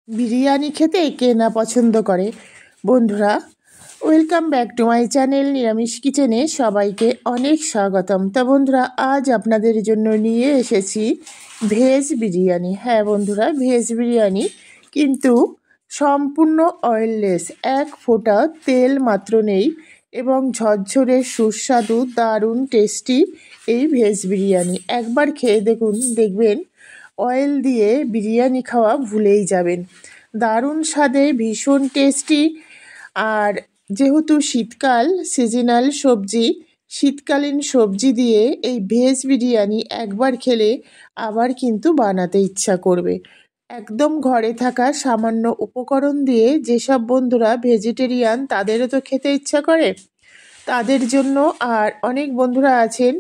বিরিয়ানি খেতে কে না পছন্দ করে। বন্ধুরা, welcome back to my channel নিরামিষ কিচেনে সবাইকে অনেক স্বাগতম। তা বন্ধুরা, আজ আপনাদের জন্য নিয়ে এসেছি ভেজ বিরিয়ানি। হ্যাঁ বন্ধুরা, ভেজ বিরিয়ানি, কিন্তু সম্পূর্ণ অয়েললেস, এক ফোঁটা তেল মাত্র নেই এবং ঝরঝরে সুস্বাদু দারুণ টেস্টি এই ভেজ বিরিয়ানি। একবার খেয়ে দেখবেন অয়েল দিয়ে বিরিয়ানি খাওয়া ভুলেই যাবেন। দারুণ স্বাদে, ভীষণ টেস্টি। আর যেহেতু শীতকাল, সিজনাল সবজি, শীতকালীন সবজি দিয়ে এই ভেজ বিরিয়ানি একবার খেলে আবার কিন্তু বানাতে ইচ্ছা করবে। একদম ঘরে থাকা সামান্য উপকরণ দিয়ে যেসব বন্ধুরা ভেজিটেরিয়ান, তাদেরও তো খেতে ইচ্ছা করে, তাদের জন্য। আর অনেক বন্ধুরা আছেন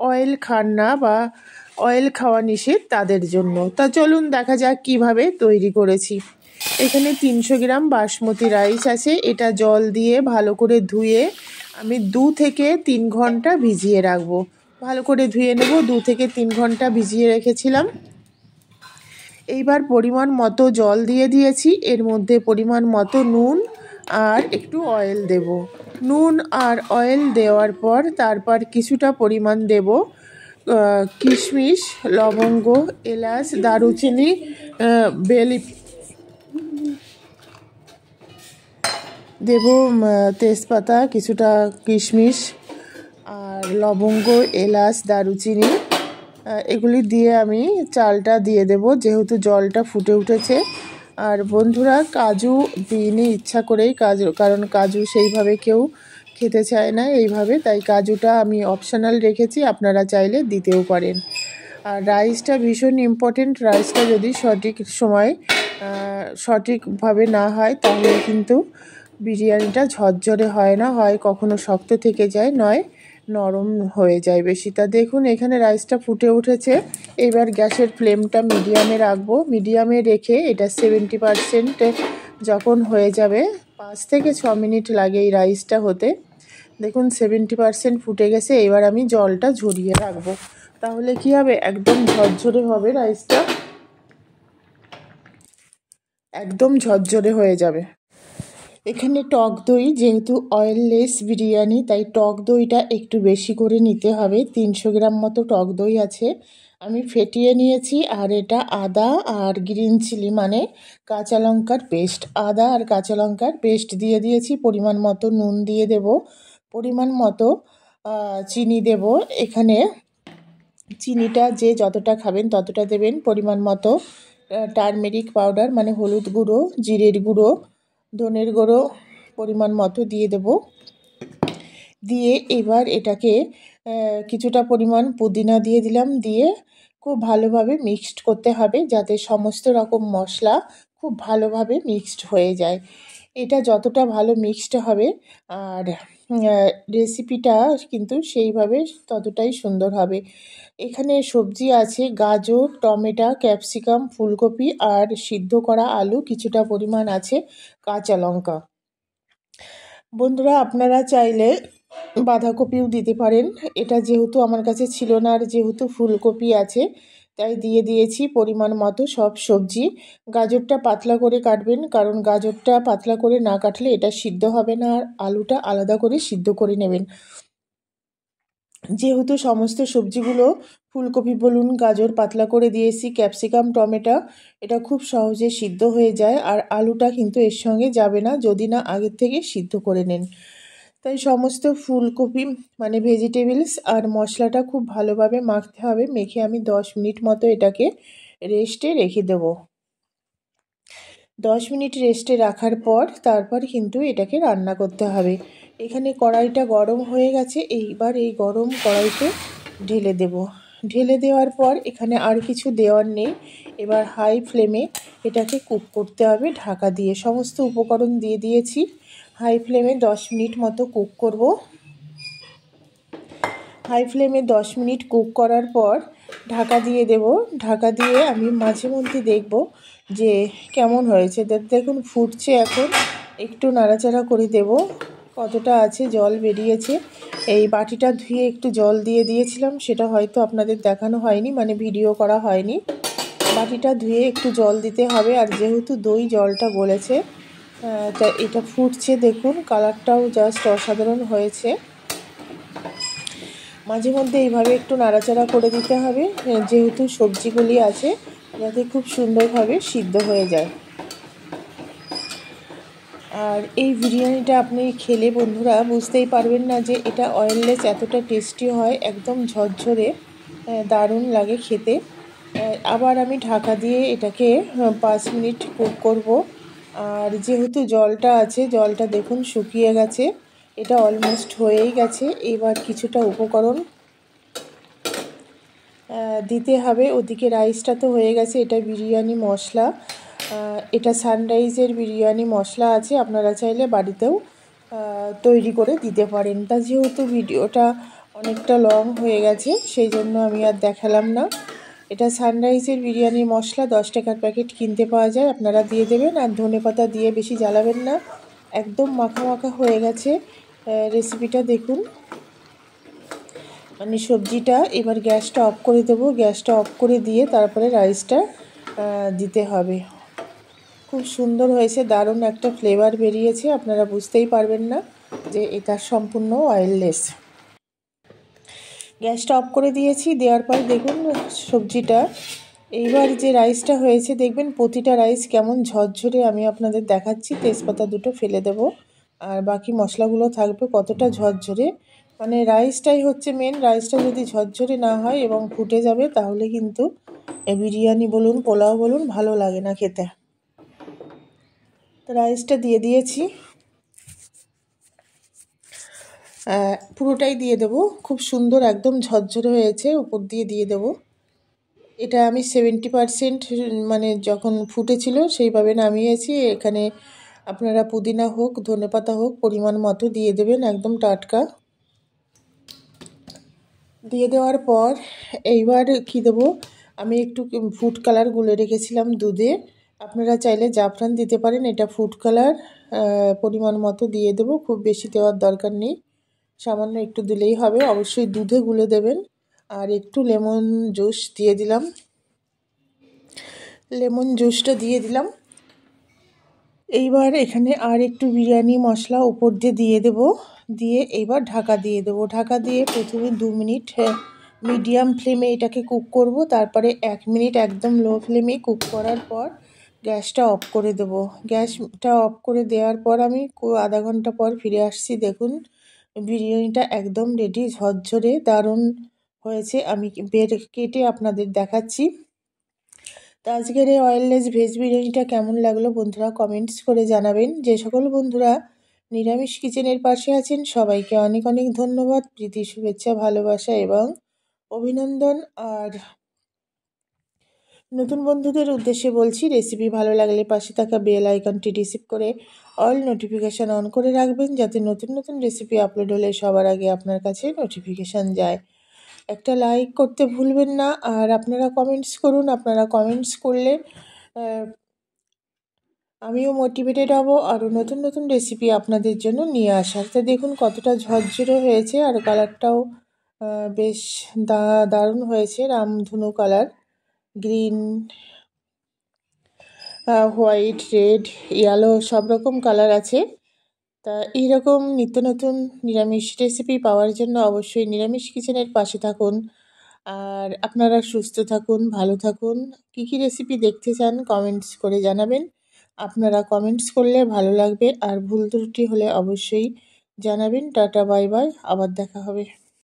অয়েল খান না বা অয়েল খাওয়া নিষেধ, তাদের জন্য। তা চলুন দেখা যাক কিভাবে তৈরি করেছি। এখানে 300 গ্রাম বাসমতি রাইস আছে। এটা জল দিয়ে ভালো করে ধুয়ে আমি 2 থেকে 3 ঘন্টা ভিজিয়ে রাখবো। ভালো করে ধুয়ে নেব, 2 থেকে 3 ঘন্টা ভিজিয়ে রেখেছিলাম। এইবার পরিমাণ মতো জল দিয়ে দিয়েছি, এর মধ্যে পরিমাণ মতো নুন আর একটু অয়েল দেব। নুন আর অয়েল দেওয়ার পর তারপর কিছুটা পরিমাণ দেব কিশমিশ, লবঙ্গ, এলাচ, দারুচিনি, বেলি দেব, তেজপাতা, কিছুটা কিশমিশ আর লবঙ্গ, এলাচ, দারুচিনি, এগুলি দিয়ে আমি চালটা দিয়ে দেব, যেহেতু জলটা ফুটে উঠেছে। আর বন্ধুরা, কাজু দিইনি ইচ্ছা করেই, কারণ কাজু সেইভাবে কেউ খেতে চায় না এইভাবে, তাই কাজুটা আমি অপশনাল রেখেছি, আপনারা চাইলে দিতেও পারেন। আর রাইসটা ভীষণ ইম্পর্টেন্ট। রাইসটা যদি সঠিক সময় সঠিকভাবে না হয় তাহলে কিন্তু বিরিয়ানিটা ঝরঝরে হয় না, হয় কখনো শক্ত থেকে যায়, নয় নরম হয়ে যায় বেশি। তা দেখুন, এখানে রাইসটা ফুটে উঠেছে। এবার গ্যাসের ফ্লেমটা মিডিয়ামে রাখবো। মিডিয়ামে রেখে এটা 70% যখন হয়ে যাবে, 5 থেকে 6 মিনিট লাগে এই রাইসটা হতে। দেখুন 70% ফুটে গেছে। এবার আমি জলটা ঝরিয়ে রাখবো, তাহলে কি হবে, একদম ঝরঝরে হবে রাইসটা, একদম ঝরঝরে হয়ে যাবে। এখানে টক দই, যেহেতু অয়েললেস বিরিয়ানি, তাই টক দইটা একটু বেশি করে নিতে হবে। 300 গ্রাম মতো টক দই আছে, আমি ফেটিয়ে নিয়েছি। আর এটা আদা আর গ্রিন চিলি মানে কাঁচা লঙ্কার পেস্ট, আদা আর কাঁচা লঙ্কার পেস্ট দিয়ে দিয়েছি। পরিমাণ মতো নুন দিয়ে দেব, পরিমাণ মতো চিনি দেব। এখানে চিনিটা যে যতটা খাবেন ততটা দেবেন। পরিমাণ মতো টারমেরিক পাউডার মানে হলুদ গুঁড়ো, জিরের গুঁড়ো, ধনের গুঁড়ো পরিমাণ মতো দিয়ে দেব। দিয়ে এবার এটাকে কিছুটা পরিমাণ পুদিনা দিয়ে দিলাম, দিয়ে খুব ভালোভাবে মিক্সড করতে হবে, যাতে সমস্ত রকম মশলা খুব ভালোভাবে মিক্সড হয়ে যায়। এটা যতটা ভালো মিক্সড হবে আর রেসিপিটা কিন্তু সেইভাবে ততটাই সুন্দর হবে। এখানে সবজি আছে গাজর, টমেটো, ক্যাপসিকাম, ফুলকপি আর সিদ্ধ করা আলু কিছুটা পরিমাণ আছে, কাঁচা লঙ্কা। বন্ধুরা, আপনারা চাইলে বাঁধাকপিও দিতে পারেন। এটা যেহেতু আমার কাছে ছিল না, আর যেহেতু ফুলকপি আছে তাই দিয়ে দিয়েছি পরিমাণ মতো সব সবজি। গাজরটা পাতলা করে কাটবেন, কারণ গাজরটা পাতলা করে না কাটলে এটা সিদ্ধ হবে না। আর আলুটা আলাদা করে সিদ্ধ করে নেবেন। যেহেতু সমস্ত সবজিগুলো, ফুলকপি বলুন, গাজর পাতলা করে দিয়েছি, ক্যাপসিকাম, টমেটো, এটা খুব সহজে সিদ্ধ হয়ে যায়। আর আলুটা কিন্তু এর সঙ্গে যাবে না যদি না আগের থেকে সিদ্ধ করে নেন। তাই সমস্ত ফুলকপি মানে ভেজিটেবলস আর মশলাটা খুব ভালোভাবে মাখতে হবে। মেখে আমি 10 মিনিট মতো এটাকে রেস্টে রেখে দেব। 10 মিনিট রেস্টে রাখার পর তারপর কিন্তু এটাকে রান্না করতে হবে। এখানে কড়াইটা গরম হয়ে গেছে, এইবার এই গরম কড়াইতে ঢেলে দেব। ঢেলে দেওয়ার পর এখানে আর কিছু দেওয়ার নেই। এবার হাই ফ্লেমে এটাকে কুক করতে হবে ঢাকা দিয়ে। সমস্ত উপকরণ দিয়ে দিয়েছি, হাই ফ্লেমে 10 মিনিট মতো কুক করব। হাই ফ্লেমে 10 মিনিট কুক করার পর ঢাকা দিয়ে দেব। ঢাকা দিয়ে আমি মাঝে মধ্যে দেখব যে কেমন হয়েছে। দেখুন ফুটছে, এখন একটু নাড়াচাড়া করে দেব। কতটা আছে, জল বেরিয়েছে। এই বাটিটা ধুয়ে একটু জল দিয়ে দিয়েছিলাম, সেটা হয়তো আপনাদের দেখানো হয়নি, মানে ভিডিও করা হয়নি। বাটিটা ধুয়ে একটু জল দিতে হবে। আর যেহেতু দই জলটা গলেছে, তা এটা ফুটছে, দেখুন কালারটাও জাস্ট অসাধারণ হয়েছে। মাঝে মধ্যে এইভাবে একটু নাড়াচাড়া করে দিতে হবে, যেহেতু সবজিগুলি আছে, যাতে খুব সুন্দরভাবে সিদ্ধ হয়ে যায়। আর এই বিরিয়ানিটা আপনি খেলে বন্ধুরা বুঝতেই পারবেন না যে এটা অয়েললেস এতটা টেস্টি হয়, একদম ঝরঝরে, দারুণ লাগে খেতে। আবার আমি ঢাকা দিয়ে এটাকে 5 মিনিট কুক করব। আর যেহেতু জলটা আছে, জলটা দেখুন শুকিয়ে গেছে, এটা অলমোস্ট হয়েই গেছে। এবার কিছুটা উপকরণ দিতে হবে। ওদিকে রাইসটা তো হয়ে গেছে, এটা বিরিয়ানি মশলা, এটা সানরাইজের বিরিয়ানি মশলা আছে, আপনারা চাইলে বাড়িতেও তৈরি করে দিতে পারেন। তা যেহেতু ভিডিওটা অনেকটা লং হয়ে গেছে, সেই জন্য আমি আর দেখালাম না। এটা সানরাইজের বিরিয়ানি মশলা 10 টাকার প্যাকেট কিনতে পাওয়া যায়, আপনারা দিয়ে দেবেন। আর ধনেপাতা দিয়ে বেশি জ্বালাবেন না, একদম মাখা মাখা হয়ে গেছে। রেসিপিটা দেখুন, মানে সবজিটা। এবার গ্যাসটা অফ করে দেবো, গ্যাসটা অফ করে দিয়ে তারপরে রাইসটা দিতে হবে। খুব সুন্দর হয়েছে, দারুণ একটা ফ্লেভার বেরিয়েছে, আপনারা বুঝতেই পারবেন না যে এটা সম্পূর্ণ অয়েললেস। গ্যাসটা অফ করে দিয়েছি, দেওয়ার পর দেখুন সবজিটা। এইবার যে রাইসটা হয়েছে দেখবেন প্রতিটা রাইস কেমন ঝরঝরে, আমি আপনাদের দেখাচ্ছি। তেজপাতা দুটো ফেলে দেব, আর বাকি মশলাগুলো থাকবে কতটা ঝরঝরে। মানে রাইসটাই হচ্ছে মেন, রাইসটা যদি ঝরঝরে না হয় এবং ফুটে যাবে, তাহলে কিন্তু বিরিয়ানি বলুন পোলাও বলুন ভালো লাগে না খেতে। তো রাইসটা দিয়ে দিয়েছি, পুরোটাই দিয়ে দেবো। খুব সুন্দর একদম ঝরঝরে হয়েছে, উপর দিয়ে দিয়ে দেবো। এটা আমি 70% মানে যখন ফুটেছিল সেইভাবে নামিয়েছি। এখানে আপনারা পুদিনা হোক ধনেপাতা হোক পরিমাণ মতো দিয়ে দেবেন, একদম টাটকা। দিয়ে দেওয়ার পর এইবার কি দেবো, আমি একটু ফুড কালার গুলে রেখেছিলাম দুধে, আপনারা চাইলে জাফরান দিতে পারেন। এটা ফুড কালার পরিমাণ মতো দিয়ে দেবো, খুব বেশি দেওয়ার দরকার নেই, সামান্য একটু দিলেই হবে। অবশ্যই দুধে গুলে দেবেন। আর একটু লেমন জুস দিয়ে দিলাম, লেমন জুসটা দিয়ে দিলাম। এইবার এখানে আর একটু বিরিয়ানি মশলা উপর দিয়ে দেব, দিয়ে এইবার ঢাকা দিয়ে দেবো। ঢাকা দিয়ে প্রথমে 2 মিনিট মিডিয়াম ফ্লেমে এটাকে কুক করব, তারপরে 1 মিনিট একদম লো ফ্লেমে কুক করার পর গ্যাসটা অফ করে দেব। গ্যাসটা অফ করে দেওয়ার পর আমি আধা ঘন্টা পর ফিরে আসছি। দেখুন বিরিয়ানিটা একদম রেডি, ঝরঝরে দারুণ হয়েছে। আমি কেটে আপনাদের দেখাচ্ছি। তো আজকের এই অয়েললেস ভেজ বিরিয়ানিটা কেমন লাগলো বন্ধুরা কমেন্টস করে জানাবেন। যে সকল বন্ধুরা নিরামিষ কিচেনের পাশে আছেন সবাইকে অনেক অনেক ধন্যবাদ, প্রীতি শুভেচ্ছা ভালোবাসা এবং অভিনন্দন। আর নতুন বন্ধুদের উদ্দেশ্যে বলছি, রেসিপি ভালো লাগলে পাশে থাকা বেল আইকনটি রিসিভ করে অল নোটিফিকেশান অন করে রাখবেন, যাতে নতুন নতুন রেসিপি আপলোড হলে সবার আগে আপনার কাছে নোটিফিকেশান যায়। একটা লাইক করতে ভুলবেন না, আর আপনারা কমেন্টস করুন। আপনারা কমেন্টস করলে আমিও মোটিভেটেড হব আরও নতুন নতুন রেসিপি আপনাদের জন্য নিয়ে আসার। তো দেখুন কতটা ঝরঝরে হয়েছে, আর কালারটাও বেশ দারুণ হয়েছে, রামধনু colour, green, white, red, yellow সব রকম কালার আছে। তা এইরকম নিত্য নতুন নিরামিষ রেসিপি পাওয়ার জন্য অবশ্যই নিরামিষ কিচেনের পাশে থাকুন। আর আপনারা সুস্থ থাকুন, ভালো থাকুন। কী কী রেসিপি দেখতে চান কমেন্টস করে জানাবেন। আপনারা কমেন্টস করলে ভালো লাগবে, আর ভুল ত্রুটি হলে অবশ্যই জানাবেন। টাটা বাই বাই, আবার দেখা হবে।